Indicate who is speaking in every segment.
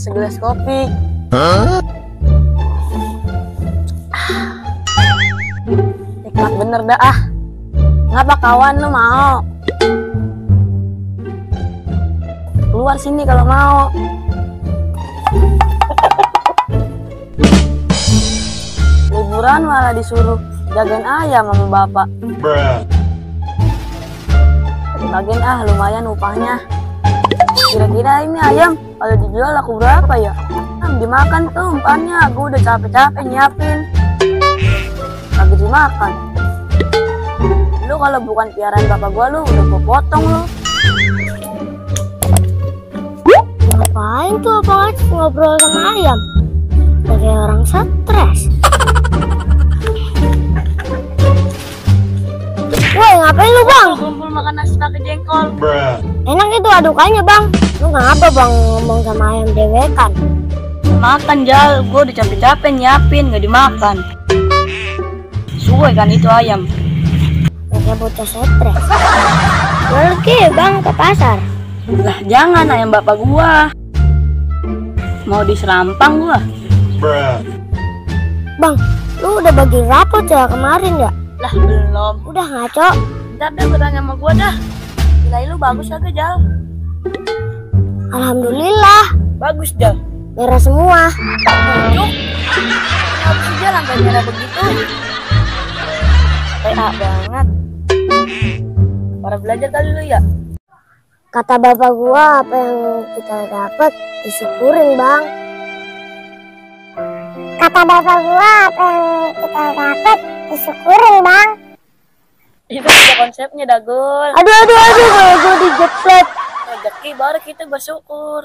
Speaker 1: segelas kopi. Nikmat bener dah ah. Ngapa kawan lu mau? Keluar sini kalau mau. Liburan malah disuruh jagain ayam sama bapak. Bagian ah lumayan upahnya. Kira-kira ini ayam kalau dijual laku berapa ya? Dimakan tuh umpannya, gue udah capek-capek nyiapin. Lagi dimakan. Lu kalau bukan piaraan bapak gua lu udah gua potong lu.
Speaker 2: Ngapain tuh Abang Aceh ngobrol sama ayam? Kayak orang stres. Woi, ngapain lu Bang?
Speaker 1: Kumpul makan nasi pakai jengkol.
Speaker 2: Enak itu adukannya Bang. Lu ngapa Bang ngomong sama ayam dewekan?
Speaker 1: Makan Jal, gua udah capek-capek nyiapin nggak dimakan. Suwe kan itu ayam.
Speaker 2: Kayak bocah stres. Pergi Bang ke pasar.
Speaker 1: Lah jangan ayam bapak gua. Mau diserampang gua.
Speaker 2: Bang, lu udah bagi rapot ya kemarin ya?
Speaker 1: Lah belum.
Speaker 2: Udah ngaco.
Speaker 1: Ntar dah bertanya sama gua dah. Nilai lu bagus kagak Jal?
Speaker 2: Alhamdulillah.
Speaker 1: Bagus Jal.
Speaker 2: Merah semua.
Speaker 1: Yuk. Kenapa sih Jal sampai merah begitu? PA banget. Para belajar kali lu ya?
Speaker 2: Kata bapak gua apa yang kita dapat disyukurin Bang. Kata bapak gua apa yang kita dapat disyukurin Bang.
Speaker 1: Itu ada konsepnya Dagul.
Speaker 2: Aduh kalau gua dijepret.
Speaker 1: Rezeki baru kita bersyukur.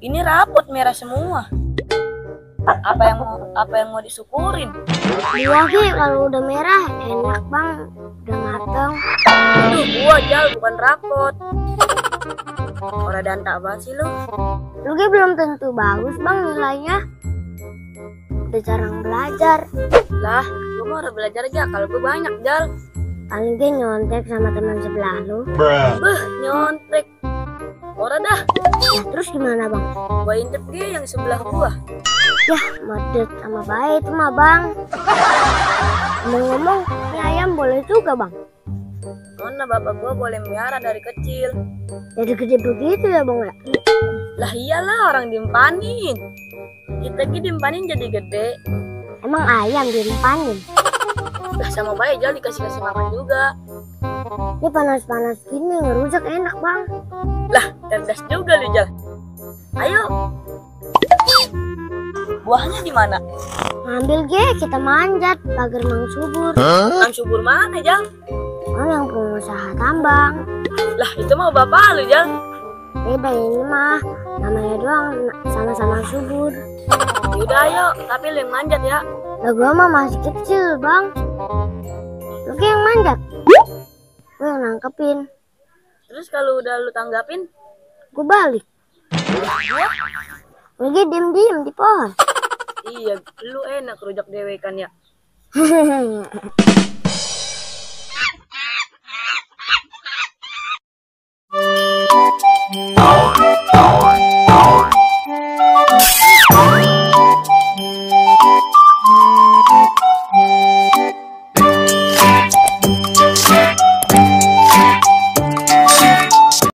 Speaker 1: Ini rapot merah semua. Apa yang mau disyukurin?
Speaker 2: Buah kalau udah merah enak Bang, udah mateng.
Speaker 1: Itu buah Jal bukan rapot. Orang dantak banget sih lu.
Speaker 2: Lu belum tentu bagus Bang nilainya. Udah jarang belajar.
Speaker 1: Lah, lu mau harus belajar aja kalau gue banyak Jal.
Speaker 2: Paling dia nyontek sama teman sebelah lu.
Speaker 1: Nyontek. Ora dah.
Speaker 2: Ya, terus gimana Bang?
Speaker 1: Gua intip dia yang sebelah gua.
Speaker 2: Yah, model sama baik itu mah Bang. Ngomong-ngomong, ini ayam boleh juga Bang?
Speaker 1: Mana bapak gua boleh miara dari kecil.
Speaker 2: Jadi gede begitu ya Bang ya?
Speaker 1: Lah iyalah orang dimpanin. Kita dimpanin jadi gede.
Speaker 2: Emang ayam dimpanin?
Speaker 1: Lah sama baik Jal dikasih makan juga.
Speaker 2: Ini panas-panas gini ngerujak enak Bang.
Speaker 1: Lah cerdas juga lu Jal. Ayo. Buahnya di mana?
Speaker 2: Ambil kita manjat pagar Mang Subur.
Speaker 1: Mang Subur mana Jal?
Speaker 2: Oh, yang pengusaha tambang.
Speaker 1: Lah itu mah bapak lu Jal.
Speaker 2: Beda ini mah namanya doang sama-sama subur.
Speaker 1: Yaudah ayo, tapi lu yang manjat ya.
Speaker 2: Lah gua mah masih kecil Bang. Lu yang manjat. Gue yang nangkepin.
Speaker 1: Terus kalau udah lu tanggapin,
Speaker 2: gue balik. Lagi diem-diem di pohon.
Speaker 1: Iya, lu enak rujak dewekan ya.